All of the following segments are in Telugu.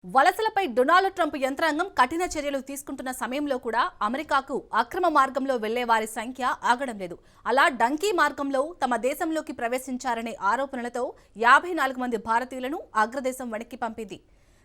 వలసలపై డొనాల్డ్ ట్రంప్ యంత్రాంగం కఠిన చర్యలు తీసుకుంటున్న సమయంలో కూడా అమెరికాకు అక్రమ మార్గంలో వెళ్లే వారి సంఖ్య ఆగడం లేదు. అలా డంకీ మార్గంలో తమ దేశంలోకి ప్రవేశించారనే ఆరోపణలతో 54 మంది భారతీయులను అగ్రదేశం వెనక్కి పంపింది.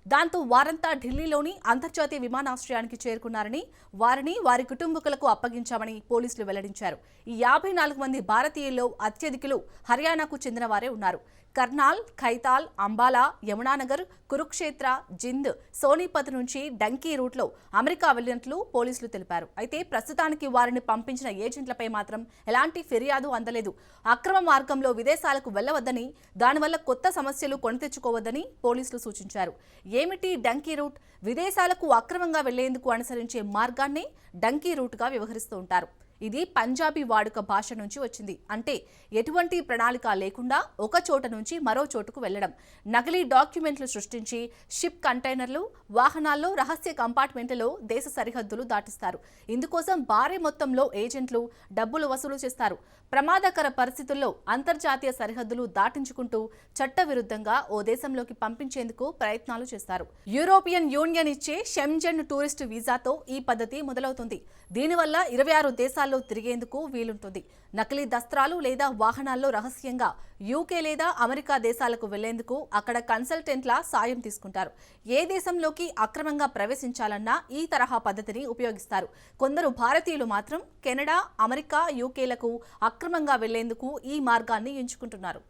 దాంతో వారంతా ఢిల్లీలోని అంతర్జాతీయ విమానాశ్రయానికి చేరుకున్నారని, వారిని వారి కుటుంబకులకు అప్పగించామని పోలీసులు వెల్లడించారు. ఈ 54 మంది భారతీయుల్లో అత్యధికులు హర్యానాకు చెందిన వారే ఉన్నారు. కర్నాల్, ఖైతాల్, అంబాలా, యమునానగర్, కురుక్షేత్ర, జింద్, సోనీపత్ నుంచి డంకీ రూట్లో అమెరికా వెళ్లినట్లు పోలీసులు తెలిపారు. అయితే ప్రస్తుతానికి వారిని పంపించిన ఏజెంట్లపై మాత్రం ఎలాంటి ఫిర్యాదు అందలేదు. అక్రమ మార్గంలో విదేశాలకు వెళ్లవద్దని, దానివల్ల కొత్త సమస్యలు కొని తెచ్చుకోవద్దని పోలీసులు సూచించారు. ఏమిటి డంకీ రూట్? విదేశాలకు అక్రమంగా వెళ్లేందుకు అనుసరించే మార్గాన్ని డంకీ రూట్గా వ్యవహరిస్తూ ఉంటారు. ఇది పంజాబీ వాడుక భాష నుంచి వచ్చింది. అంటే ఎటువంటి ప్రణాళిక లేకుండా ఒక చోట నుంచి మరో చోటుకు వెళ్లడం. నకిలీ డాక్యుమెంట్లు సృష్టించి షిప్ కంటైనర్లు, వాహనాల్లో రహస్య కంపార్ట్మెంట్లలో దేశ సరిహద్దులు దాటిస్తారు. ఇందుకోసం భారీ మొత్తంలో ఏజెంట్లు డబ్బులు వసూలు చేస్తారు. ప్రమాదకర పరిస్థితుల్లో అంతర్జాతీయ సరిహద్దులు దాటించుకుంటూ చట్టవిరుద్ధంగా ఓ దేశంలోకి పంపించేందుకు ప్రయత్నాలు చేస్తారు. యూరోపియన్ యూనియన్ ఇచ్చే షెంజెన్ టూరిస్టు వీసాతో ఈ పద్ధతి మొదలవుతుంది. దీనివల్ల 26 దేశాల్లో తిరిగేందుకు వీలుంటుంది. నకిలీ దస్త్రాలు లేదా వాహనాల్లో రహస్యంగా యూకే లేదా అమెరికా దేశాలకు వెళ్లేందుకు అక్కడ కన్సల్టెంట్ల సాయం తీసుకుంటారు. ఏ దేశంలోకి అక్రమంగా ప్రవేశించాలన్నా ఈ తరహా పద్ధతిని ఉపయోగిస్తారు. కొందరు భారతీయులు మాత్రం కెనడా, అమెరికా, యూకేలకు అక్రమంగా వెళ్లేందుకు ఈ మార్గాన్ని ఎంచుకుంటున్నారు.